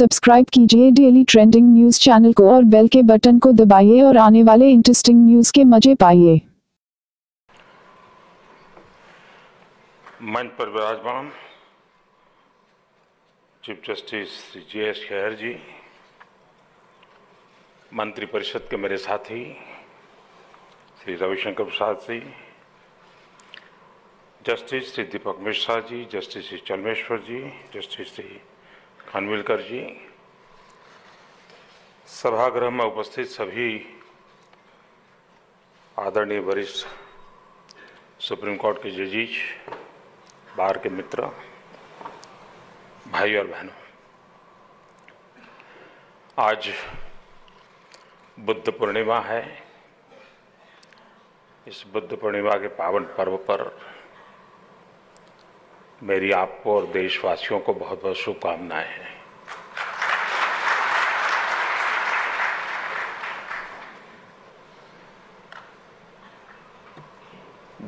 Subscribe कीजिए daily trending news channel को और बेल के बटन को दबाइए और आने वाले इंटरेस्टिंग न्यूज के मजे पाइए। मंच पर विराजमान चीफ जस्टिस श्री J.S. खैर जी, मंत्रिपरिषद के मेरे साथी श्री रविशंकर प्रसाद जी, जस्टिस श्री दीपक मिश्रा जी, जस्टिस श्री चलमेश्वर जी, जस्टिस श्री खानविलकर जी, सभागृह में उपस्थित सभी आदरणीय वरिष्ठ सुप्रीम कोर्ट के जजेस, बार के मित्र, भाई और बहनों, आज बुद्ध पूर्णिमा है। इस बुद्ध पूर्णिमा के पावन पर्व पर मेरी आपको और देशवासियों को बहुत बहुत शुभकामनाएं हैं।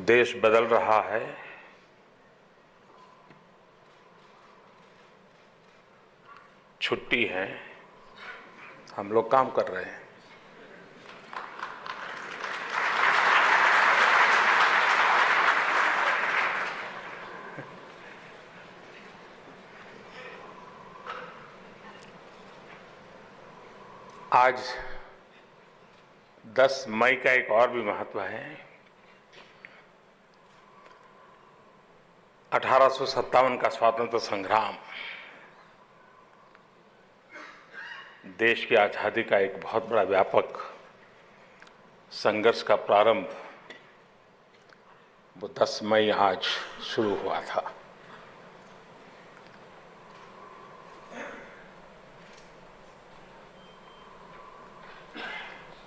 देश बदल रहा है, छुट्टी है, हम लोग काम कर रहे हैं। आज 10 मई का एक और भी महत्व है। 1857 का स्वतंत्रता संग्राम देश की आजादी का एक बहुत बड़ा व्यापक संघर्ष का प्रारंभ वो 10 मई आज शुरू हुआ था।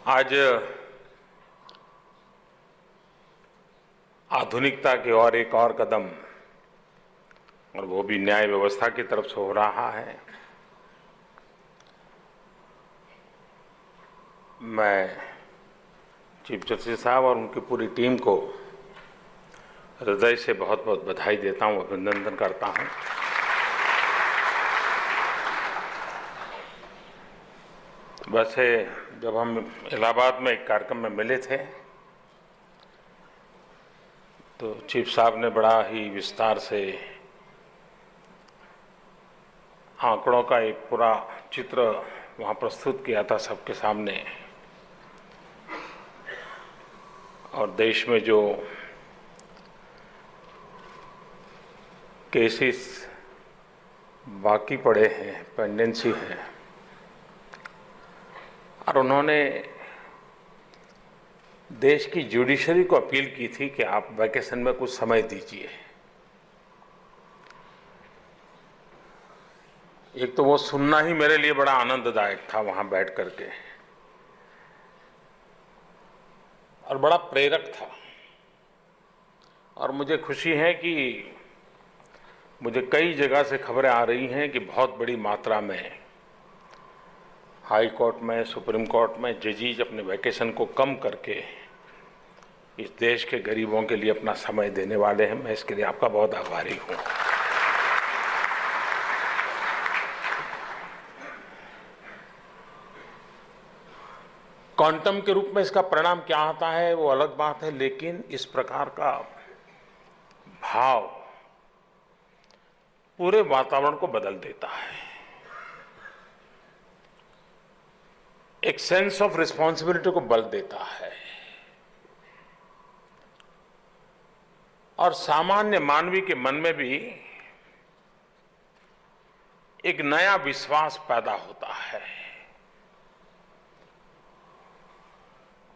आज आधुनिकता की ओर एक और कदम, और वो भी न्याय व्यवस्था की तरफ से हो रहा है। मैं चीफ जस्टिस साहब और उनकी पूरी टीम को हृदय से बहुत बहुत बधाई देता हूं, अभिनंदन करता हूं। वैसे जब हम इलाहाबाद में एक कार्यक्रम में मिले थे तो चीफ साहब ने बड़ा ही विस्तार से आंकड़ों का एक पूरा चित्र वहाँ प्रस्तुत किया था सबके सामने, और देश में जो केसेस बाकी पड़े हैं, पेंडेंसी है, और उन्होंने देश की जुडिशरी को अपील की थी कि आप वैकेशन में कुछ समय दीजिए। एक तो वो सुनना ही मेरे लिए बड़ा आनंददायक था वहां बैठ करके, और बड़ा प्रेरक था। और मुझे खुशी है कि मुझे कई जगह से खबरें आ रही हैं कि बहुत बड़ी मात्रा में हाई कोर्ट में, सुप्रीम कोर्ट में जजेस अपने वैकेशन को कम करके इस देश के गरीबों के लिए अपना समय देने वाले हैं। मैं इसके लिए आपका बहुत आभारी हूं। क्वांटम के रूप में इसका परिणाम क्या आता है वो अलग बात है, लेकिन इस प्रकार का भाव पूरे वातावरण को बदल देता है। एक सेंस ऑफ रिस्पॉन्सिबिलिटी को बल देता है, और सामान्य मानवी के मन में भी एक नया विश्वास पैदा होता है।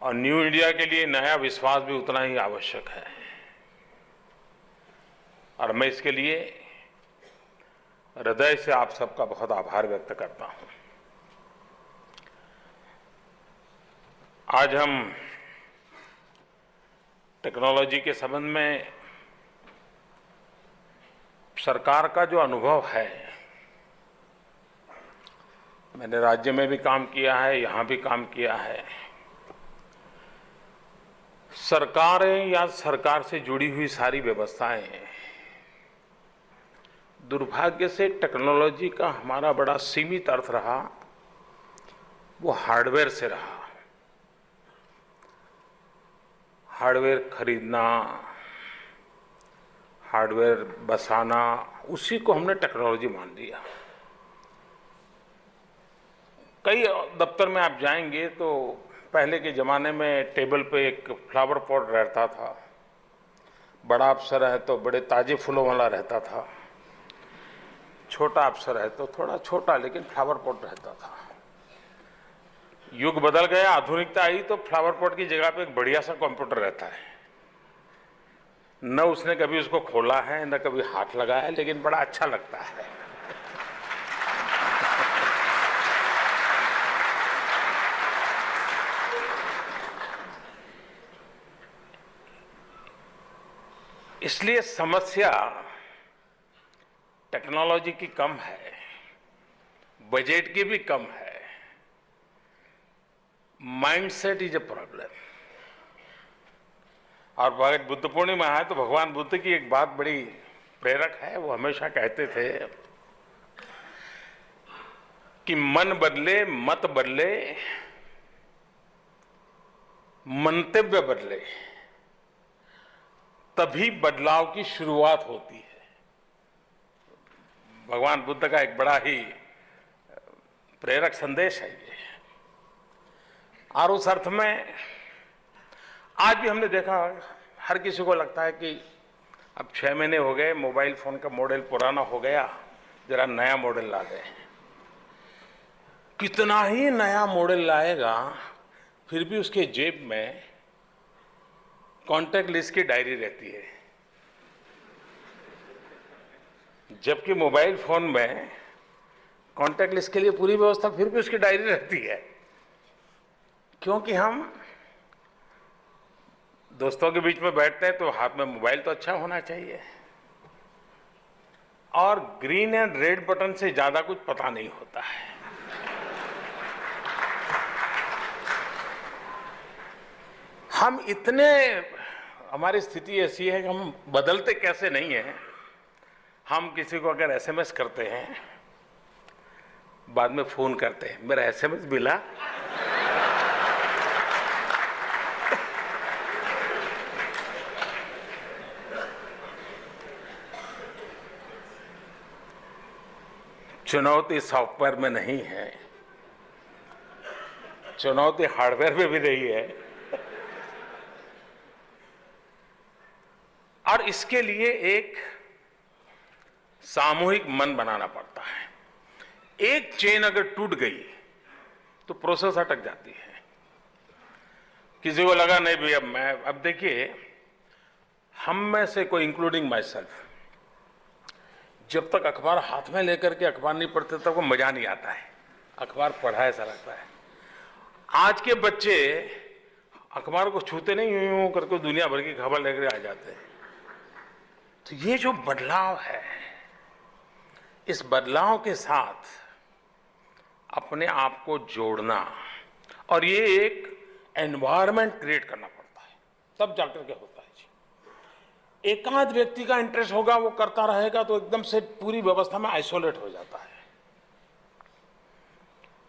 और न्यू इंडिया के लिए नया विश्वास भी उतना ही आवश्यक है, और मैं इसके लिए हृदय से आप सबका बहुत आभार व्यक्त करता हूं। आज हम टेक्नोलॉजी के संबंध में सरकार का जो अनुभव है, मैंने राज्य में भी काम किया है, यहां भी काम किया है। सरकारें या सरकार से जुड़ी हुई सारी व्यवस्थाएं दुर्भाग्य से टेक्नोलॉजी का हमारा बड़ा सीमित अर्थ रहा, वो हार्डवेयर से रहा। हार्डवेयर खरीदना, हार्डवेयर बसाना, उसी को हमने टेक्नोलॉजी मान लिया। कई दफ्तर में आप जाएंगे तो पहले के ज़माने में टेबल पे एक फ्लावर पॉट रहता था, बड़ा अफसर है तो बड़े ताजे फूलों वाला रहता था, छोटा अफसर है तो थोड़ा छोटा लेकिन फ्लावर पॉट रहता था। युग बदल गया, आधुनिकता आई तो फ्लावर पॉट की जगह पे एक बढ़िया सा कंप्यूटर रहता है। न उसने कभी उसको खोला है, न कभी हाथ लगाया है, लेकिन बड़ा अच्छा लगता है। इसलिए समस्या टेक्नोलॉजी की कम है, बजट की भी कम है, माइंडसेट इज ए प्रॉब्लम। और बुद्ध पूर्णिमा है तो भगवान बुद्ध की एक बात बड़ी प्रेरक है। वो हमेशा कहते थे कि मन बदले मत बदले, मंतव्य बदले, तभी बदलाव की शुरुआत होती है। भगवान बुद्ध का एक बड़ा ही प्रेरक संदेश है ये। और उस अर्थ में आज भी हमने देखा, हर किसी को लगता है कि अब 6 महीने हो गए, मोबाइल फोन का मॉडल पुराना हो गया, जरा नया मॉडल ला दे। कितना ही नया मॉडल लाएगा, फिर भी उसके जेब में कॉन्टैक्ट लिस्ट की डायरी रहती है, जबकि मोबाइल फोन में कॉन्टैक्ट लिस्ट के लिए पूरी व्यवस्था फिर भी उसकी डायरी रहती है। क्योंकि हम दोस्तों के बीच में बैठते हैं तो हाथ में मोबाइल तो अच्छा होना चाहिए, और ग्रीन एंड रेड बटन से ज्यादा कुछ पता नहीं होता है। हम इतने, हमारी स्थिति ऐसी है कि हम बदलते कैसे नहीं है। हम किसी को अगर एसएमएस करते हैं, बाद में फोन करते हैं, मेरा एसएमएस मिला। चुनौती सॉफ्टवेयर में नहीं है, चुनौती हार्डवेयर में भी नहीं है। और इसके लिए एक सामूहिक मन बनाना पड़ता है। एक चेन अगर टूट गई तो प्रोसेस अटक जाती है। किसी को लगा नहीं भैया अब देखिए, हम में से कोई, इंक्लूडिंग माई सेल्फ, जब तक अखबार हाथ में लेकर के अखबार नहीं पढ़ते तब को मजा नहीं आता है। अखबार पढ़ा ऐसा लगता है। आज के बच्चे अखबार को छूते नहीं, यूं करके दुनिया भर की खबर लेकर आ जाते हैं। तो ये जो बदलाव है, इस बदलाव के साथ अपने आप को जोड़ना, और ये एक एनवायरनमेंट क्रिएट करना पड़ता है, तब जाकर के होता है जी। एकाध व्यक्ति का इंटरेस्ट होगा, वो करता रहेगा तो एकदम से पूरी व्यवस्था में आइसोलेट हो जाता है।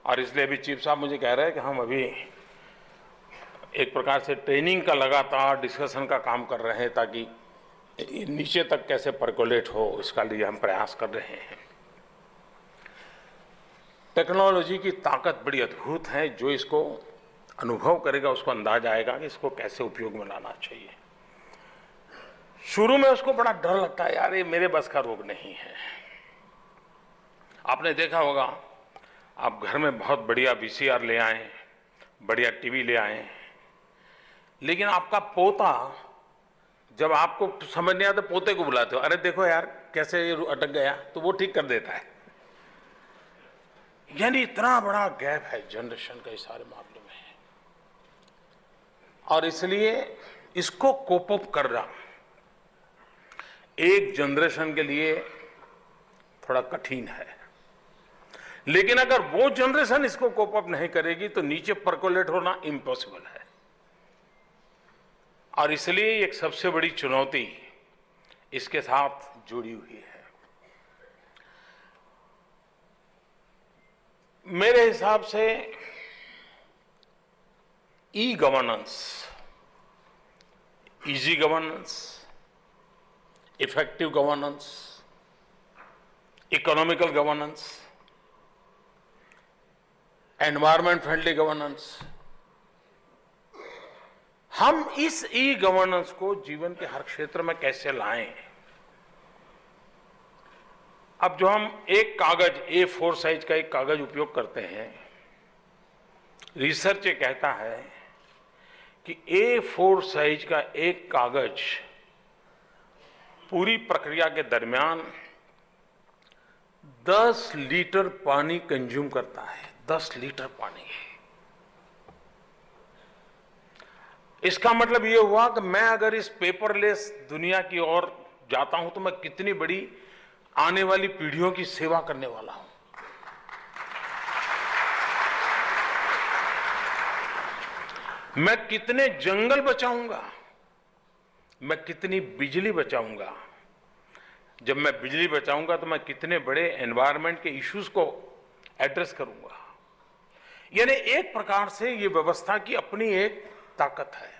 और इसलिए भी चीफ साहब मुझे कह रहे हैं कि हम अभी एक प्रकार से ट्रेनिंग का लगातार डिस्कशन का काम कर रहे हैं, ताकि नीचे तक कैसे परकोलेट हो, इसका लिए हम प्रयास कर रहे हैं। टेक्नोलॉजी की ताकत बड़ी अद्भुत है। जो इसको अनुभव करेगा उसको अंदाज आएगा कि इसको कैसे उपयोग में लाना चाहिए। शुरू में उसको बड़ा डर लगता है, यार ये मेरे बस का रोग नहीं है। आपने देखा होगा, आप घर में बहुत बढ़िया वीसीआर ले आए, बढ़िया टीवी ले आए, लेकिन आपका पोता, जब आपको समझ नहीं आता, पोते को बुलाते हो, अरे देखो यार कैसे अटक गया, तो वो ठीक कर देता है। यानी इतना बड़ा गैप है जनरेशन का इस सारे मामले में। और इसलिए इसको कोप अप करना एक जनरेशन के लिए थोड़ा कठिन है। लेकिन अगर वो जनरेशन इसको कोप अप नहीं करेगी तो नीचे परकोलेट होना इम्पॉसिबल है। और इसलिए एक सबसे बड़ी चुनौती इसके साथ जुड़ी हुई है। मेरे हिसाब से e governance, easy governance, effective governance, economical governance, environment friendly governance, हम इस ई गवर्नेंस को जीवन के हर क्षेत्र में कैसे लाएं। अब जो हम एक कागज A4 साइज का एक कागज उपयोग करते हैं, रिसर्च ये कहता है कि A4 साइज का एक कागज पूरी प्रक्रिया के दरमियान 10 लीटर पानी कंज्यूम करता है। 10 लीटर पानी। इसका मतलब ये हुआ कि मैं अगर इस पेपरलेस दुनिया की ओर जाता हूं तो मैं कितनी बड़ी आने वाली पीढ़ियों की सेवा करने वाला हूं। मैं कितने जंगल बचाऊंगा, मैं कितनी बिजली बचाऊंगा। जब मैं बिजली बचाऊंगा तो मैं कितने बड़े एनवायरनमेंट के इश्यूज को एड्रेस करूंगा। यानी एक प्रकार से ये व्यवस्था की अपनी एक ताकत है।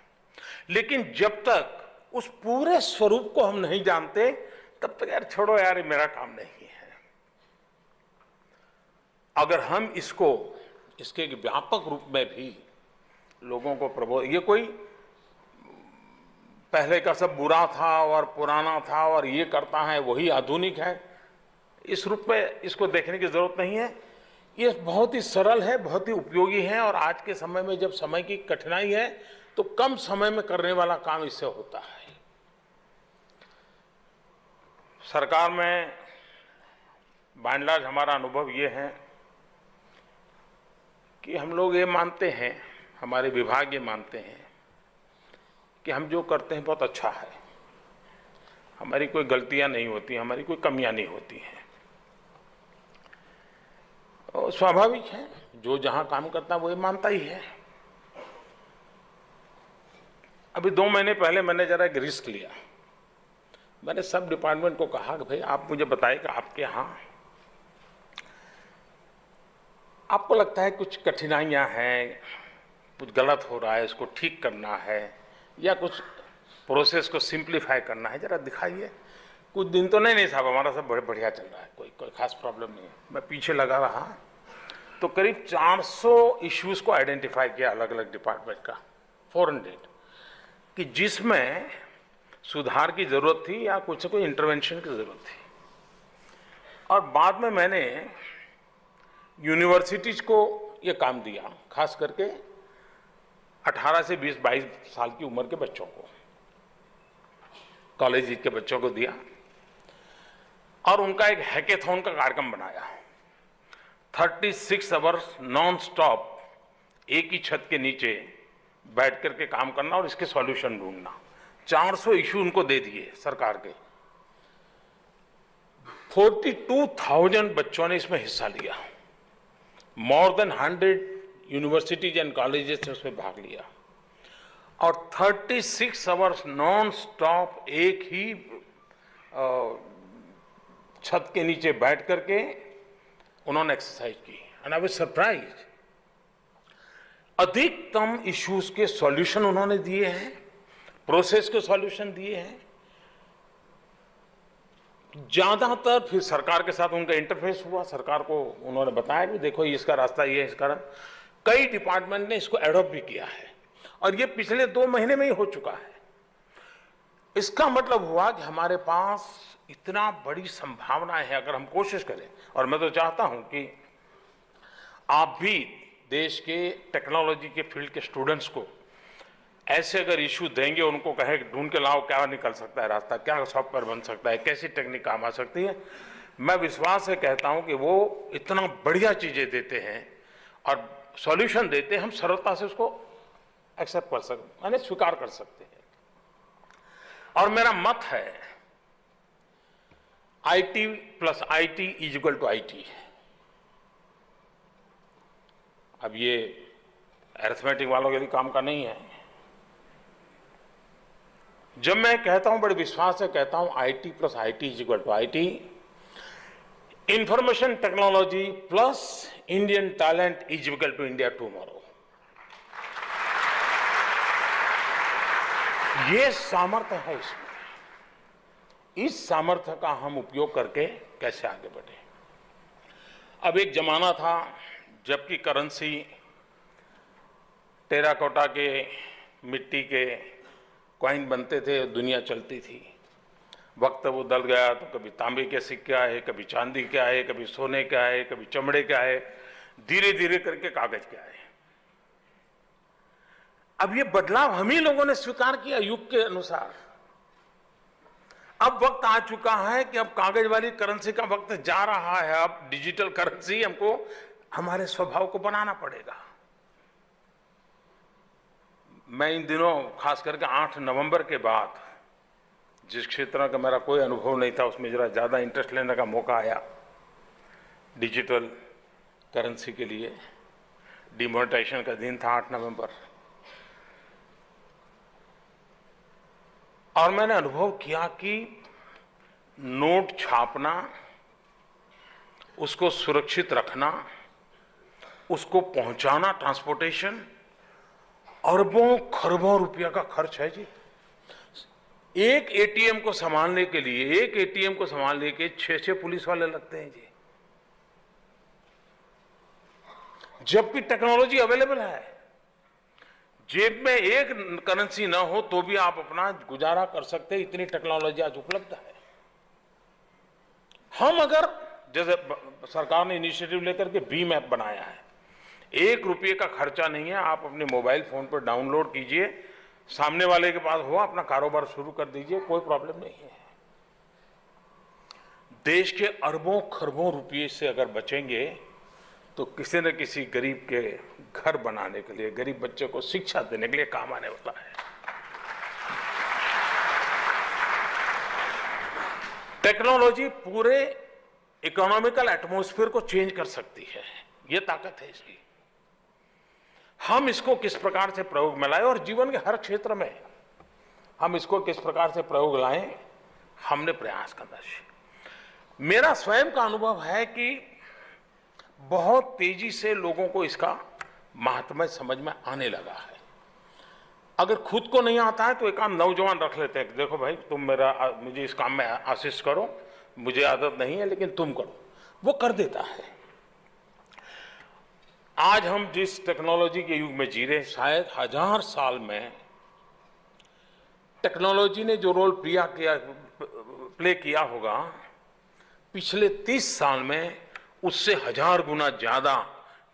लेकिन जब तक उस पूरे स्वरूप को हम नहीं जानते तब तक यार छोड़ो यार, ये मेरा काम नहीं है। अगर हम इसको इसके एक व्यापक रूप में भी लोगों को प्रबोध, ये कोई पहले का सब बुरा था और पुराना था और ये करता है वही आधुनिक है, इस रूप में इसको देखने की जरूरत नहीं है। ये बहुत ही सरल है, बहुत ही उपयोगी है और आज के समय में जब समय की कठिनाई है तो कम समय में करने वाला काम इससे होता है। सरकार में बाय एंड लार्ज हमारा अनुभव ये है कि हम लोग ये मानते हैं, हमारे विभाग ये मानते हैं कि हम जो करते हैं बहुत अच्छा है, हमारी कोई गलतियां नहीं होती, हमारी कोई कमियां नहीं होती हैं। और स्वाभाविक है, जो जहां काम करता है वो ये मानता ही है। अभी 2 महीने पहले मैंने जरा एक रिस्क लिया। मैंने सब डिपार्टमेंट को कहा कि भाई आप मुझे बताइए कि आपके यहाँ आपको लगता है कुछ कठिनाइयाँ हैं, कुछ गलत हो रहा है, इसको ठीक करना है या कुछ प्रोसेस को सिंप्लीफाई करना है, जरा दिखाइए। कुछ दिन तो नहीं साहब, हमारा सब बढ़िया चल रहा है, कोई खास प्रॉब्लम नहीं है। मैं पीछे लगा रहा तो करीब 400 इश्यूज को आइडेंटिफाई किया अलग अलग डिपार्टमेंट का, 400, कि जिसमें सुधार की जरूरत थी या कुछ कोई इंटरवेंशन की जरूरत थी। और बाद में मैंने यूनिवर्सिटीज को ये काम दिया, खास करके 18 से 20-22 साल की उम्र के बच्चों को, कॉलेज के बच्चों को दिया और उनका एक हैकेथॉन का कार्यक्रम बनाया। 36 आवर्स नॉन स्टॉप एक ही छत के नीचे बैठ करके काम करना और इसके सॉल्यूशन ढूंढना। 400 इशू उनको दे दिए सरकार के। 42,000 बच्चों ने इसमें हिस्सा लिया। More than 100 universities and colleges ने उसमें भाग लिया और 36 आवर्स नॉन स्टॉप एक ही छत के नीचे बैठ करके उन्होंने एक्सरसाइज की। एंड आई वाज सरप्राइज्ड, अधिकतम इश्यूज के सॉल्यूशन उन्होंने दिए हैं, प्रोसेस के सॉल्यूशन दिए हैं। ज्यादातर फिर सरकार के साथ उनका इंटरफेस हुआ, सरकार को उन्होंने बताया कि देखो इसका रास्ता ये है, इसका कई डिपार्टमेंट ने इसको एडॉप्ट भी किया है और ये पिछले 2 महीने में ही हो चुका है। इसका मतलब हुआ कि हमारे पास इतना बड़ी संभावना है अगर हम कोशिश करें। और मैं तो चाहता हूं कि आप भी देश के टेक्नोलॉजी के फील्ड के स्टूडेंट्स को ऐसे अगर इश्यू देंगे, उनको कहे ढूंढ के लाओ क्या निकल सकता है रास्ता, क्या सॉफ्टवेयर बन सकता है, कैसी टेक्निक काम आ सकती है, मैं विश्वास से कहता हूं कि वो इतना बढ़िया चीजें देते हैं और सॉल्यूशन देते हैं, हम सरलता से उसको एक्सेप्ट कर सकते, यानी स्वीकार कर सकते हैं। और मेरा मत है IT plus IT is equal to IT। अब ये अरिथमेटिक वालों के लिए काम का नहीं है। जब मैं कहता हूं, बड़े विश्वास से कहता हूं, IT plus IT is equal to IT, information technology plus Indian talent is equal to India tomorrow. ये सामर्थ्य है इसमें। इस सामर्थ्य का हम उपयोग करके कैसे आगे बढ़े। अब एक जमाना था जबकि करेंसी टेराकोटा के, मिट्टी के कॉइन बनते थे, दुनिया चलती थी। वक्त वो बदल गया तो कभी तांबे के सिक्के आए, कभी चांदी के आए, कभी सोने के आए, कभी चमड़े के आए, धीरे धीरे करके कागज के आए। अब ये बदलाव हम ही लोगों ने स्वीकार किया युग के अनुसार। अब वक्त आ चुका है कि अब कागज वाली करेंसी का वक्त जा रहा है। अब डिजिटल करेंसी हमको हमारे स्वभाव को बनाना पड़ेगा। मैं इन दिनों खास करके 8 नवंबर के बाद, जिस क्षेत्र का मेरा कोई अनुभव नहीं था उसमें जरा ज़्यादा इंटरेस्ट लेने का मौका आया। डिजिटल करेंसी के लिए डिमोनेटाइजेशन का दिन था 8 नवंबर, और मैंने अनुभव किया कि नोट छापना, उसको सुरक्षित रखना, उसको पहुंचाना, ट्रांसपोर्टेशन, अरबों खरबों रुपया का खर्च है जी। एक एटीएम को संभालने के लिए, एक एटीएम को संभालने के 6 पुलिस वाले लगते हैं जी, जबकि टेक्नोलॉजी अवेलेबल है। जेब में एक करेंसी ना हो तो भी आप अपना गुजारा कर सकते हैं, इतनी टेक्नोलॉजी आज उपलब्ध है। हम अगर, जैसे सरकार ने इनिशिएटिव लेकर के भीम ऐप बनाया है, 1 रुपये का खर्चा नहीं है, आप अपने मोबाइल फोन पर डाउनलोड कीजिए, सामने वाले के पास हो, अपना कारोबार शुरू कर दीजिए, कोई प्रॉब्लम नहीं है। देश के अरबों खरबों रुपये से अगर बचेंगे तो किसी न किसी गरीब के घर बनाने के लिए, गरीब बच्चे को शिक्षा देने के लिए काम आने वाला है। टेक्नोलॉजी पूरे इकोनॉमिकल एटमॉस्फेयर को चेंज कर सकती है, यह ताकत है इसकी। हम इसको किस प्रकार से प्रयोग में लाएं और जीवन के हर क्षेत्र में हम इसको किस प्रकार से प्रयोग लाएं, हमने प्रयास करना चाहिए। मेरा स्वयं का अनुभव है कि बहुत तेजी से लोगों को इसका महात्म्य समझ में आने लगा है। अगर खुद को नहीं आता है तो एक आध नौजवान रख लेते हैं, देखो भाई तुम मुझे इस काम में आशीष करो, मुझे आदत नहीं है लेकिन तुम करो, वो कर देता है। आज हम जिस टेक्नोलॉजी के युग में जी रहे हैं, शायद 1000 साल में टेक्नोलॉजी ने जो रोल प्ले किया होगा, पिछले 30 साल में उससे 1000 गुना ज्यादा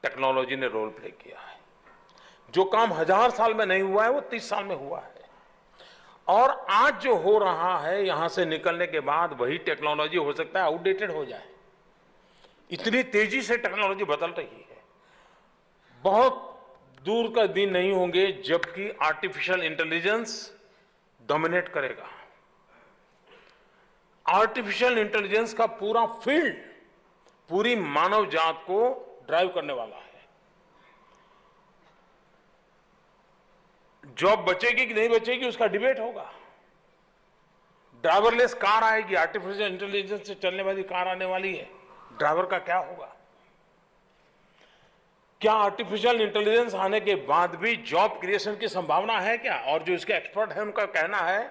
टेक्नोलॉजी ने रोल प्ले किया है। जो काम 1000 साल में नहीं हुआ है वो 30 साल में हुआ है। और आज जो हो रहा है, यहां से निकलने के बाद वही टेक्नोलॉजी हो सकता है आउटडेटेड हो जाए, इतनी तेजी से टेक्नोलॉजी बदल रही है। बहुत दूर का दिन नहीं होंगे जबकि आर्टिफिशियल इंटेलिजेंस डोमिनेट करेगा। आर्टिफिशियल इंटेलिजेंस का पूरा फील्ड पूरी मानव जात को ड्राइव करने वाला है। जॉब बचेगी कि नहीं बचेगी उसका डिबेट होगा। ड्राइवरलेस कार आएगी, आर्टिफिशियल इंटेलिजेंस से चलने वाली कार आने वाली है, ड्राइवर का क्या होगा? क्या आर्टिफिशियल इंटेलिजेंस आने के बाद भी जॉब क्रिएशन की संभावना है क्या? और जो इसके एक्सपर्ट हैं उनका कहना है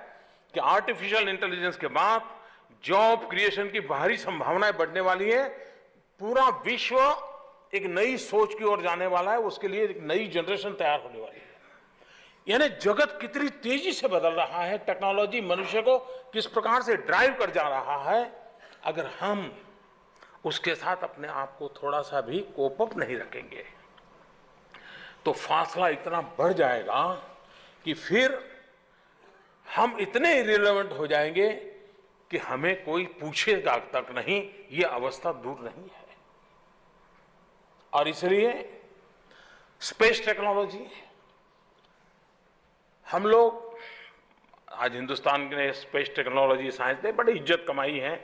कि आर्टिफिशियल इंटेलिजेंस के बाद जॉब क्रिएशन की बाहरी संभावनाएं बढ़ने वाली है। पूरा विश्व एक नई सोच की ओर जाने वाला है, उसके लिए एक नई जनरेशन तैयार होने वाली है। यानी जगत कितनी तेजी से बदल रहा है, टेक्नोलॉजी मनुष्य को किस प्रकार से ड्राइव कर जा रहा है। अगर हम उसके साथ अपने आप को थोड़ा सा भी कोप अप नहीं रखेंगे तो फासला इतना बढ़ जाएगा कि फिर हम इतने इरेलेवेंट हो जाएंगे कि हमें कोई पूछेगा तक नहीं। ये अवस्था दूर नहीं है। और इसलिए स्पेस टेक्नोलॉजी, हम लोग आज हिंदुस्तान ने स्पेस टेक्नोलॉजी साइंस ने बड़ी इज्जत कमाई है,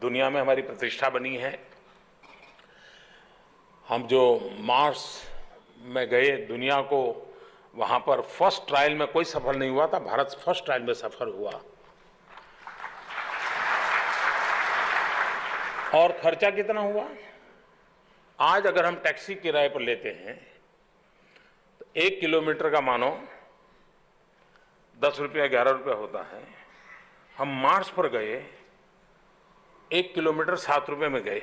दुनिया में हमारी प्रतिष्ठा बनी है। हम जो मार्स में गए, दुनिया को वहां पर फर्स्ट ट्रायल में कोई सफल नहीं हुआ था, भारत फर्स्ट ट्रायल में सफल हुआ। और खर्चा कितना हुआ? आज अगर हम टैक्सी किराए पर लेते हैं तो 1 किलोमीटर का मानो 10 रुपया 11 रुपया होता है। हम मार्च पर गए, 1 किलोमीटर 7 रुपये में गए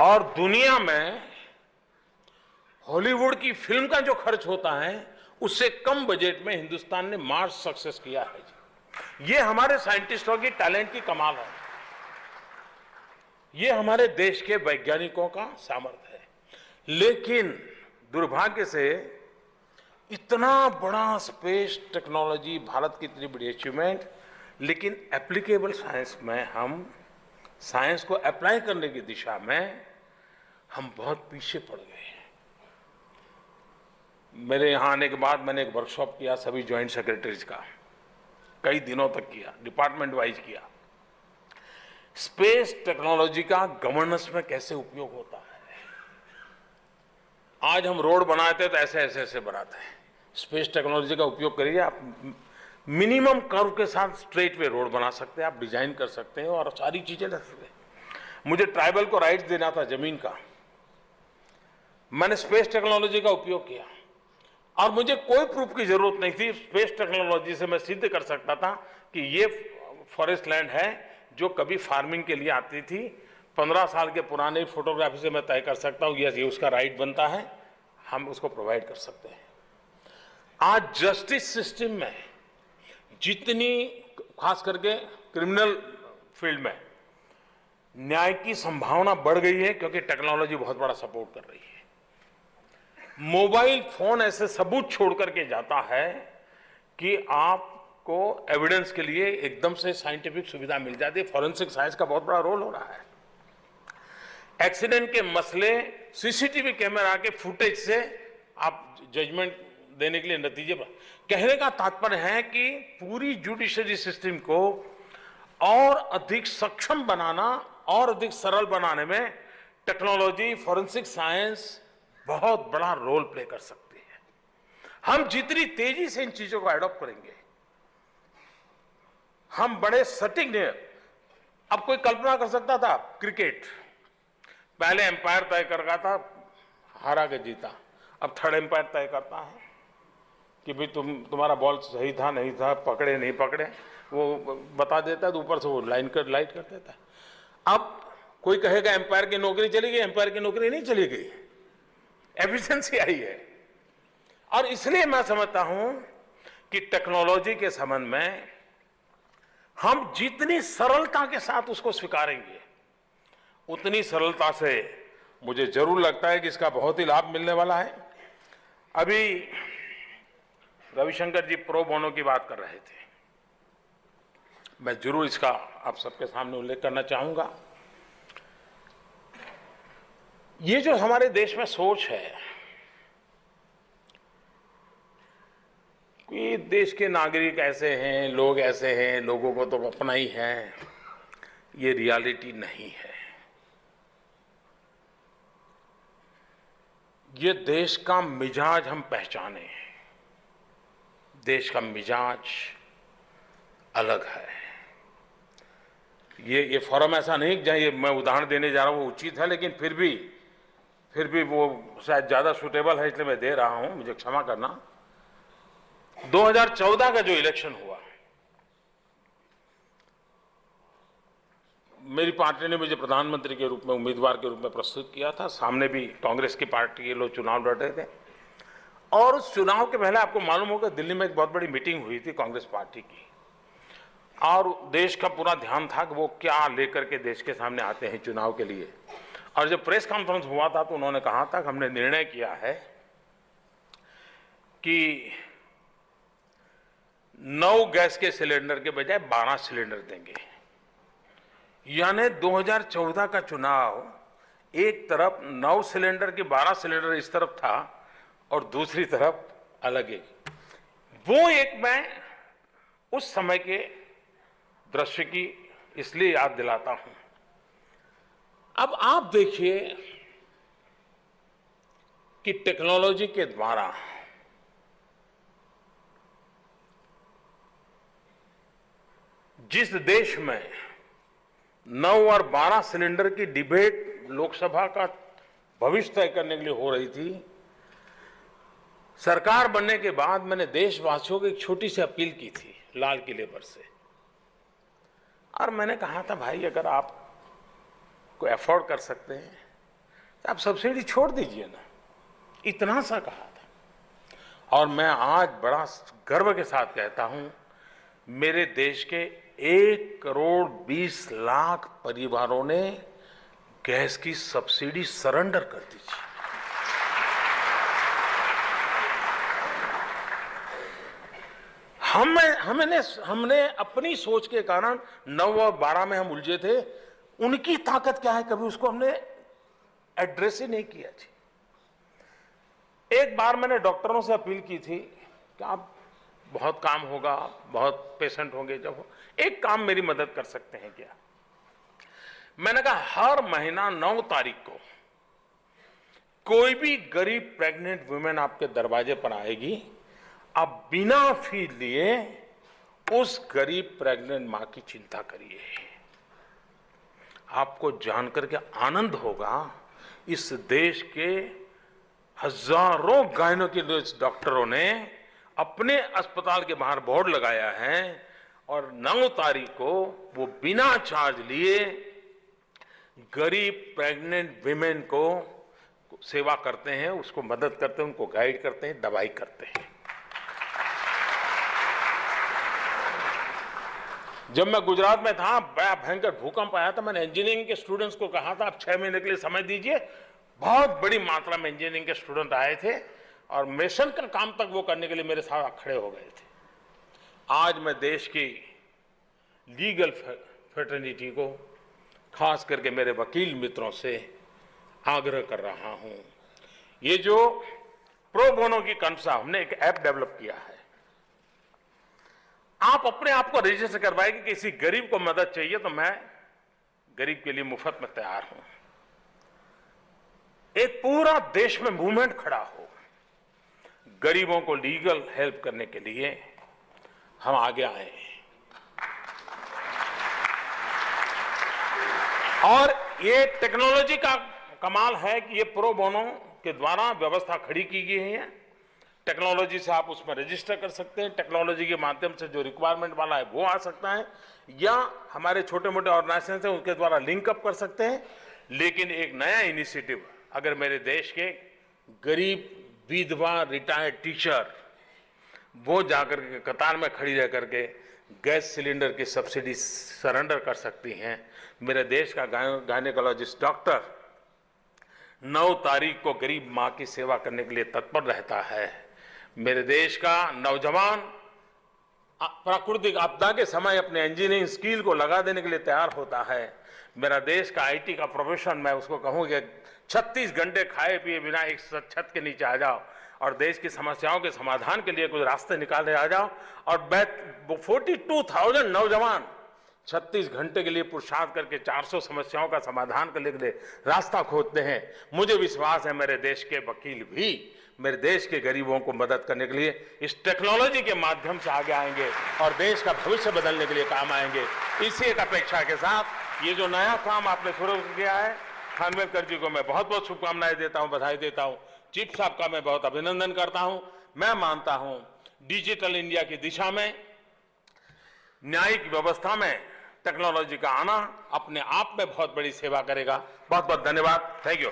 और दुनिया में हॉलीवुड की फिल्म का जो खर्च होता है उससे कम बजट में हिंदुस्तान ने मार्च सक्सेस किया है। ये हमारे साइंटिस्टों की टैलेंट की कमाल है, ये हमारे देश के वैज्ञानिकों का सामर्थ्य है। लेकिन दुर्भाग्य से इतना बड़ा स्पेस टेक्नोलॉजी, भारत की इतनी बड़ी अचीवमेंट, लेकिन एप्लीकेबल साइंस में हम साइंस को अप्लाई करने की दिशा में हम बहुत पीछे पड़ गए हैं। मेरे यहाँ आने के बाद मैंने एक वर्कशॉप किया सभी ज्वाइंट सेक्रेटरीज का, कई दिनों तक किया, डिपार्टमेंट वाइज किया। स्पेस टेक्नोलॉजी का गवर्नेंस में कैसे उपयोग होता है। आज हम रोड बनाते हैं तो ऐसे ऐसे ऐसे बनाते हैं, स्पेस टेक्नोलॉजी का उपयोग करिए, आप मिनिमम कर्व के साथ स्ट्रेट वे रोड बना सकते हैं, आप डिजाइन कर सकते हैं और सारी चीजें कर सकते हैं। मुझे ट्राइबल को राइट्स देना था जमीन का, मैंने स्पेस टेक्नोलॉजी का उपयोग किया और मुझे कोई प्रूफ की जरूरत नहीं थी। स्पेस टेक्नोलॉजी से मैं सिद्ध कर सकता था कि ये फॉरेस्ट लैंड है जो कभी फार्मिंग के लिए आती थी। 15 साल के पुराने फोटोग्राफी से मैं तय कर सकता हूं ये उसका राइट बनता है, हम उसको प्रोवाइड कर सकते हैं। आज जस्टिस सिस्टम में जितनी, खास करके क्रिमिनल फील्ड में, न्याय की संभावना बढ़ गई है क्योंकि टेक्नोलॉजी बहुत बड़ा सपोर्ट कर रही है। मोबाइल फोन ऐसे सबूत छोड़ करके जाता है कि आपको एविडेंस के लिए एकदम से साइंटिफिक सुविधा मिल जाती है। फॉरेंसिक साइंस का बहुत बड़ा रोल हो रहा है। एक्सीडेंट के मसले सीसीटीवी कैमरा के फुटेज से आप जजमेंट देने के लिए नतीजे पर। कहने का तात्पर्य है कि पूरी जुडिशरी सिस्टम को और अधिक सक्षम बनाना और अधिक सरल बनाने में टेक्नोलॉजी, फॉरेंसिक साइंस बहुत बड़ा रोल प्ले कर सकती है। हम जितनी तेजी से इन चीजों को एडॉप्ट करेंगे, हम बड़े सटीक। अब कोई कल्पना कर सकता था क्रिकेट, पहले एम्पायर तय कर रहा था, हारा के जीता, अब थर्ड एम्पायर तय करता है कि भाई तुम्हारा बॉल सही था नहीं था, पकड़े नहीं पकड़े, वो बता देता है, तो ऊपर से वो लाइट कर देता है। अब कोई कहेगा एम्पायर की नौकरी चली गई, एम्पायर की नौकरी नहीं चली गई, एफिशिएंसी आई है। और इसलिए मैं समझता हूं कि टेक्नोलॉजी के संबंध में हम जितनी सरलता के साथ उसको स्वीकारेंगे, उतनी सरलता से मुझे जरूर लगता है कि इसका बहुत ही लाभ मिलने वाला है। अभी रविशंकर जी प्रो बोनो की बात कर रहे थे, मैं जरूर इसका आप सबके सामने उल्लेख करना चाहूंगा। ये जो हमारे देश में सोच है कि देश के नागरिक ऐसे हैं, लोग ऐसे हैं, लोगों को तो अपना ही है, ये रियलिटी नहीं है। ये देश का मिजाज हम पहचाने, देश का मिजाज अलग है। ये फोरम ऐसा नहीं जहां ये मैं उदाहरण देने जा रहा हूं वो उचित है, लेकिन फिर भी वो शायद ज्यादा सुटेबल है, इसलिए मैं दे रहा हूं, मुझे क्षमा करना। 2014 का जो इलेक्शन हुआ, मेरी पार्टी ने मुझे प्रधानमंत्री के रूप में, उम्मीदवार के रूप में प्रस्तुत किया था। सामने भी कांग्रेस की पार्टी के लोग चुनाव लड़ रहे थे और उस चुनाव के पहले आपको मालूम होगा दिल्ली में एक बहुत बड़ी मीटिंग हुई थी कांग्रेस पार्टी की, और देश का पूरा ध्यान था कि वो क्या लेकर के देश के सामने आते हैं चुनाव के लिए। और जब प्रेस कॉन्फ्रेंस हुआ था तो उन्होंने कहा था कि हमने निर्णय किया है कि 9 गैस के सिलेंडर के बजाय 12 सिलेंडर देंगे। यानी 2014 का चुनाव एक तरफ 9 सिलेंडर के 12 सिलेंडर इस तरफ था और दूसरी तरफ अलग एक। वो एक मैं उस समय के दृश्य की इसलिए याद दिलाता हूं। अब आप देखिए कि टेक्नोलॉजी के द्वारा जिस देश में 9 और 12 सिलेंडर की डिबेट लोकसभा का भविष्य तय करने के लिए हो रही थी। सरकार बनने के बाद मैंने देशवासियों को एक छोटी सी अपील की थी लाल किले पर से, और मैंने कहा था भाई अगर आप को अफोर्ड कर सकते हैं तो आप सब्सिडी छोड़ दीजिए ना, इतना सा कहा था। और मैं आज बड़ा गर्व के साथ कहता हूं, मेरे देश के 1 करोड़ 20 लाख परिवारों ने गैस की सब्सिडी सरेंडर कर दी थी। हमने अपनी सोच के कारण 9 और 12 में हम उलझे थे। उनकी ताकत क्या है, कभी उसको हमने एड्रेस ही नहीं किया थी। एक बार मैंने डॉक्टरों से अपील की थी कि आप बहुत काम होगा, बहुत पेशेंट होंगे, जब एक काम मेरी मदद कर सकते हैं क्या? मैंने कहा हर महीना 9 तारीख को कोई भी गरीब प्रेग्नेंट वुमेन आपके दरवाजे पर आएगी, आप बिना फी लिए उस गरीब प्रेग्नेंट मां की चिंता करिए। आपको जानकर के आनंद होगा, इस देश के हजारों गायनेकोलॉजिस्ट डॉक्टरों ने अपने अस्पताल के बाहर बोर्ड लगाया है और 9 तारीख को वो बिना चार्ज लिए गरीब प्रेग्नेंट विमेन को सेवा करते हैं, उसको मदद करते हैं, उनको गाइड करते हैं, दवाई करते हैं। जब मैं गुजरात में था, बड़ा भयंकर भूकंप आया था, मैंने इंजीनियरिंग के स्टूडेंट्स को कहा था आप 6 महीने के लिए समय दीजिए। बहुत बड़ी मात्रा में इंजीनियरिंग के स्टूडेंट आए थे और मिशन का काम तक वो करने के लिए मेरे साथ खड़े हो गए थे। आज मैं देश की लीगल फ्रेटर्निटी को, खास करके मेरे वकील मित्रों से आग्रह कर रहा हूं, ये जो प्रो बोनो की कंसा, हमने एक ऐप डेवलप किया है, आप अपने आप को रजिस्टर करवाए कि किसी गरीब को मदद चाहिए तो मैं गरीब के लिए मुफ्त में तैयार हूं। एक पूरा देश में मूवमेंट खड़ा हो, गरीबों को लीगल हेल्प करने के लिए हम आगे आए। और ये टेक्नोलॉजी का कमाल है कि ये प्रो बोनो के द्वारा व्यवस्था खड़ी की गई है। टेक्नोलॉजी से आप उसमें रजिस्टर कर सकते हैं, टेक्नोलॉजी के माध्यम से जो रिक्वायरमेंट वाला है वो आ सकता है, या हमारे छोटे मोटे ऑर्गेनाइजेशन हैं उनके द्वारा लिंक अप कर सकते हैं। लेकिन एक नया इनिशिएटिव, अगर मेरे देश के गरीब विधवा रिटायर्ड टीचर वो जाकर के कतार में खड़ी रह करके गैस सिलेंडर की सब्सिडी सरेंडर कर सकती हैं, मेरे देश का गायनेकोलॉजिस्ट डॉक्टर 9 तारीख को गरीब मां की सेवा करने के लिए तत्पर रहता है, मेरे देश का नौजवान प्राकृतिक आपदा के समय अपने इंजीनियरिंग स्किल को लगा देने के लिए तैयार होता है, मेरा देश का आईटी का प्रोफेशन, मैं उसको कहूँगा 36 घंटे खाए पिए बिना एक छत के नीचे आ जाओ और देश की समस्याओं के समाधान के लिए कुछ रास्ते निकालने आ जाओ। और 42,000 नौजवान 36 घंटे के लिए पुरुषार्थ करके 400 समस्याओं का समाधान करने के लिए रास्ता खोजते हैं। मुझे विश्वास है मेरे देश के वकील भी मेरे देश के गरीबों को मदद करने के लिए इस टेक्नोलॉजी के माध्यम से आगे आएंगे और देश का भविष्य बदलने के लिए काम आएंगे। इसी एक अपेक्षा के साथ ये जो नया काम आपने शुरू किया है, खानवेलकर जी को मैं बहुत बहुत शुभकामनाएं देता हूं, बधाई देता हूं। चीफ साहब का मैं बहुत अभिनंदन करता हूं। मैं मानता हूं डिजिटल इंडिया की दिशा में, न्यायिक व्यवस्था में टेक्नोलॉजी का आना अपने आप में बहुत बड़ी सेवा करेगा। बहुत बहुत धन्यवाद। Thank you.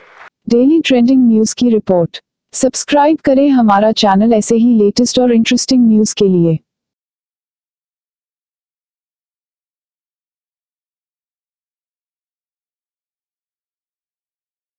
Daily trending news की रिपोर्ट। सब्सक्राइब करें हमारा चैनल ऐसे ही लेटेस्ट और इंटरेस्टिंग न्यूज के लिए।